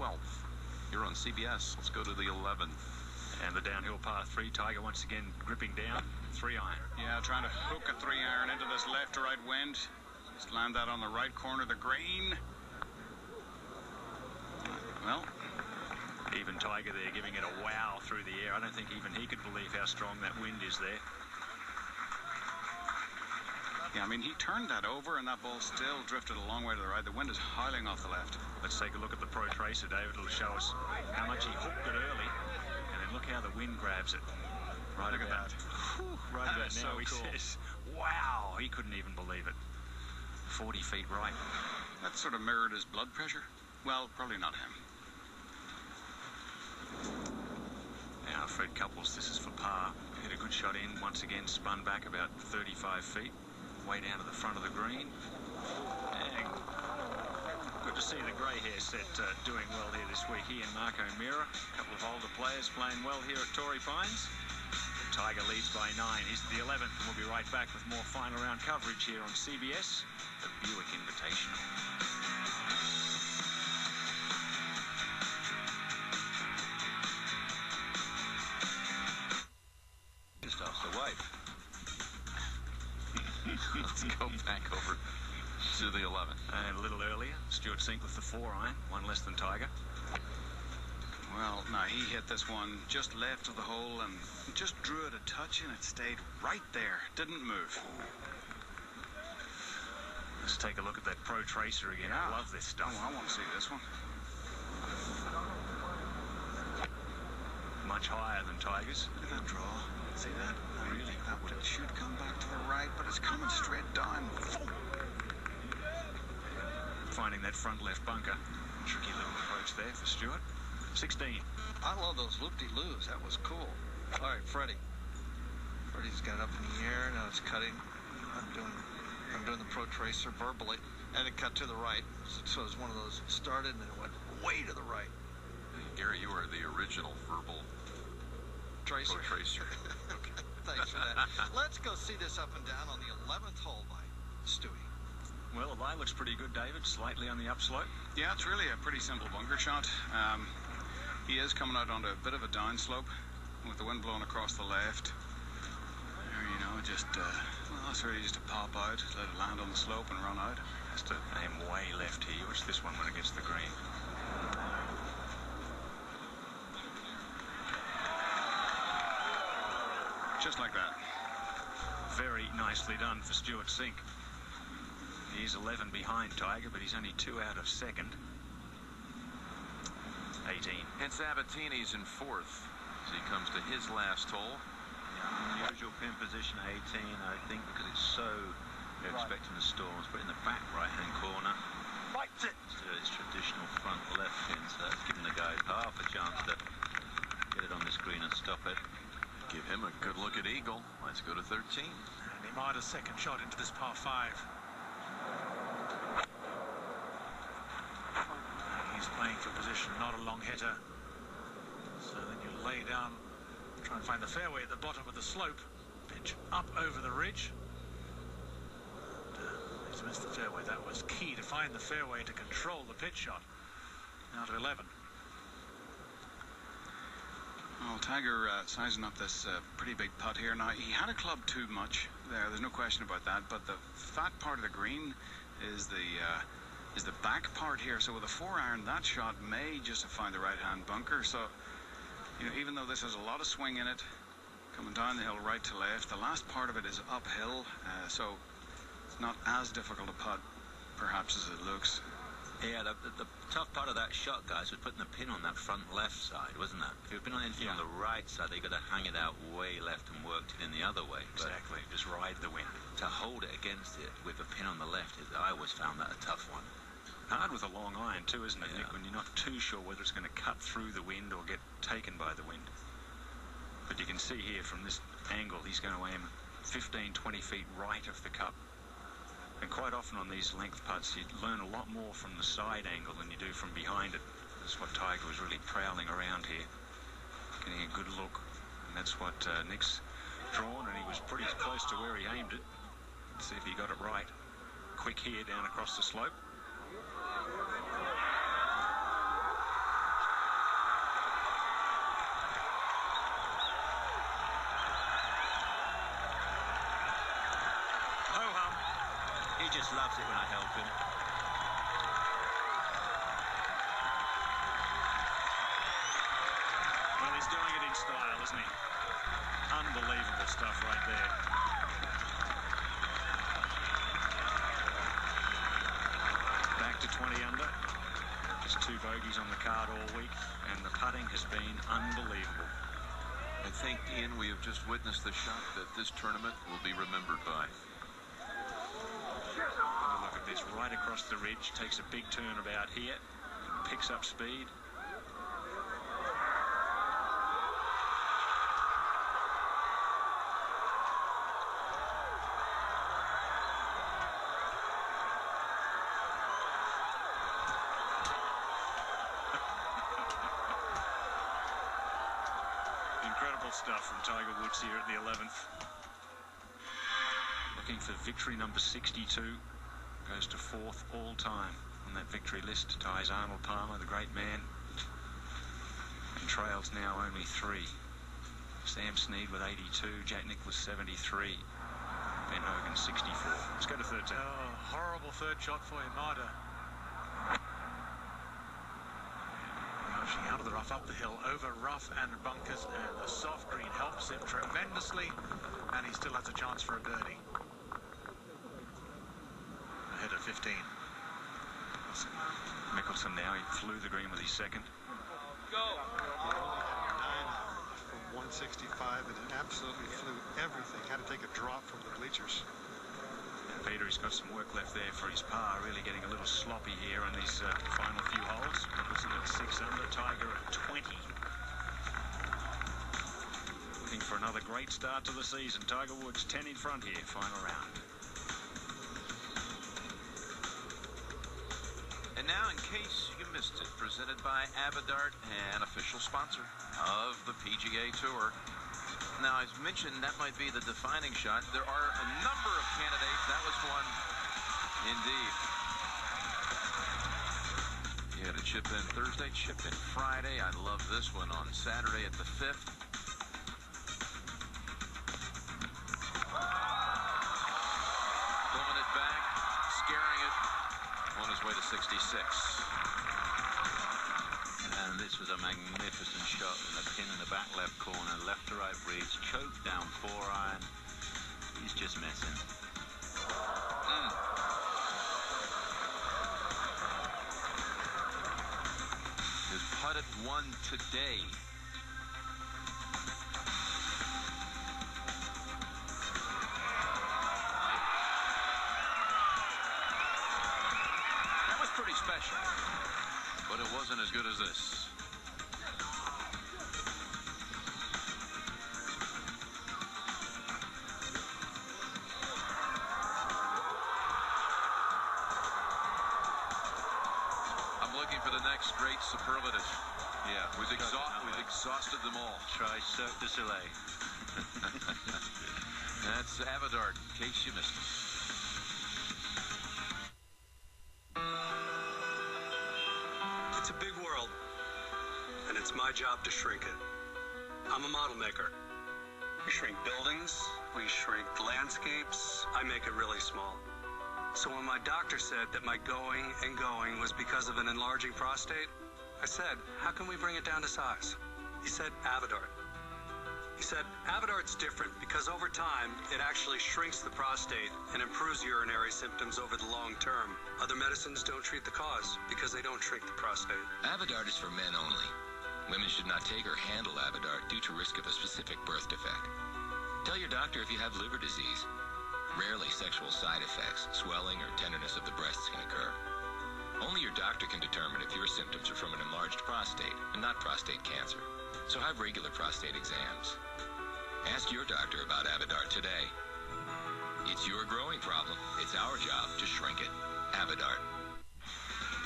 12th. You're on CBS. Let's go to the 11th. And the downhill par 3, Tiger once again gripping down, 3-iron. Yeah, trying to hook a 3-iron into this left to right wind. Just land that on the right corner of the green. Well, even Tiger there giving it a wow through the air. I don't think even he could believe how strong that wind is there. Yeah, I mean, he turned that over and that ball still drifted a long way to the right. The wind is howling off the left. Let's take a look at the Pro Tracer, David. It'll show us how much he hooked it early. And then look how the wind grabs it. Right look about, at that. Right That about is now, so he cool. says, wow, he couldn't even believe it. 40 feet right. That sort of mirrored his blood pressure. Well, probably not him. Now, Fred Couples, this is for par. Hit a good shot in. Once again, spun back about 35 feet. Way down to the front of the green. And good to see the grey hair set doing well here this week. He and Marco Mira, a couple of older players playing well here at Torrey Pines. Tiger leads by 9. He's the 11th, and we'll be right back with more final round coverage here on CBS, the Buick Invitational. Just off the wife. Let's go back over to the 11th. And a little earlier, Stuart Sink with the 4-iron, one less than Tiger. Well, no, he hit this one just left of the hole and just drew it a touch and it stayed right there. Didn't move. Let's take a look at that Pro Tracer again. Yeah. I love this stuff. Oh, I want to see this one. Much higher than Tiger's. Look at that draw. See that? I really think that one should come back to the right, but it's coming straight down. Finding that front left bunker. Tricky little approach there for Stuart. 16. I love those loop-de-loos. That was cool. All right, Freddie. Freddie's got it up in the air. Now it's cutting. I'm doing the Pro Tracer verbally, and it cut to the right. So it was one of those started and it went way to the right. Gary, you are the original verbal Tracer. Pro Tracer. Okay. Thanks for that. Let's go see this up and down on the 11th hole by Stewie. Well, the lie looks pretty good, David. Slightly on the upslope. Yeah, it's really a pretty simple bunker shot. He is coming out onto a bit of a downslope with the wind blowing across the left. There, you know, just, well, it's really just to pop out, let it land on the slope and run out. Has to aim way left here. Watch this one when it gets the green. Just like that. Very nicely done for Stuart Sink. He's 11 behind Tiger, but he's only 2 out of second. 18. And Sabatini's in 4th as he comes to his last hole. Yeah, unusual pin position 18, I think, because it's so you're expecting the storms, but in the back right-hand corner. Liked it! So it's traditional front left pin, so that's giving the guys half a chance to get it on the screen and stop it. Give him a good look at Eagle. Let's go to 13. And he might a second shot into this par 5. He's playing for position, not a long hitter. So then you lay down, try and find the fairway at the bottom of the slope. Pitch up over the ridge. And, he's missed the fairway. That was key to find the fairway to control the pitch shot. Now to 11. Well, Tiger sizing up this pretty big putt here. Now, he had a club too much there. There's no question about that. But the fat part of the green is the back part here. So with a 4-iron, that shot may just have found the right-hand bunker. So, you know, even though this has a lot of swing in it, coming down the hill right to left, the last part of it is uphill. So it's not as difficult a putt, perhaps, as it looks. Yeah, the tough part of that shot, guys, was putting the pin on that front left side, wasn't that? If you've been on anything on the right side, they've got to hang it out way left and worked it in the other way. But Exactly. Just ride the wind. to hold it against it with the pin on the left, I always found that a tough one. Hard with a long iron too, isn't it, Yeah. Nick, when you're not too sure whether it's going to cut through the wind or get taken by the wind. But you can see here from this angle, he's going to aim 15, 20 feet right of the cup. And quite often on these length putts, you learn a lot more from the side angle than you do from behind it. That's what Tiger was really prowling around here, getting a good look. And that's what Nick's drawn, and he was pretty close to where he aimed it. Let's see if he got it right. Quick here down across the slope. just loves it when I help him. Well, he's doing it in style, isn't he? Unbelievable stuff right there. Back to 20 under. There's 2 bogeys on the card all week, and the putting has been unbelievable. I think, Ian, we have just witnessed the shot that this tournament will be remembered by. Oh, look at this, right across the ridge, takes a big turn about here, picks up speed. Incredible stuff from Tiger Woods here at the 11th. Looking for victory number 62. Goes to 4th all time on that victory list. Ties Arnold Palmer, the great man. And trails now only 3. Sam Snead with 82. Jack Nicklaus 73. Ben Hogan 64. Let's go to 13. Oh, horrible third shot for Yamada. Rushing out of the rough, up the hill, over rough and bunkers, and the soft green helps him tremendously, and he still has a chance for a birdie. Ahead of 15. Mickelson now, he flew the green with his second. Go! 9 from 165, and it absolutely flew everything. Had to take a drop from the bleachers. Peter, he's got some work left there for his par, really getting a little sloppy here on these final few holes. Mickelson at 6 under, Tiger at 20. Looking for another great start to the season. Tiger Woods 10 in front here, final round. And now, in case you missed it, presented by Avidart and official sponsor of the PGA Tour. Now, I've mentioned that might be the defining shot. There are a number of candidates. That was one, indeed. You had a chip in Thursday, chip in Friday. I love this one on Saturday at the 5th. Pulling it back, scaring it, on his way to 66. And this was a magnificent shot in the pin in the back left corner, left to right breeze, choked down 4-iron. He's just messing. His putted one today. That was pretty special. But it wasn't as good as this. I'm looking for the next great superlative. Yeah, we've exhausted them all. Try Cirque du Soleil. That's Avidart, in case you missed it. It's a big world, and it's my job to shrink it. I'm a model maker. We shrink buildings, we shrink landscapes, I make it really small. So when my doctor said that my going and going was because of an enlarging prostate, I said, how can we bring it down to size? He said, Avidart. He said, Avidart's different because over time, it actually shrinks the prostate and improves urinary symptoms over the long term. Other medicines don't treat the cause because they don't shrink the prostate. Avidart is for men only. Women should not take or handle Avidart due to risk of a specific birth defect. Tell your doctor if you have liver disease. Rarely sexual side effects, swelling, or tenderness of the breasts can occur. Only your doctor can determine if your symptoms are from an enlarged prostate and not prostate cancer. So have regular prostate exams. Ask your doctor about Avidart today. It's your growing problem. It's our job to shrink it. Avidart.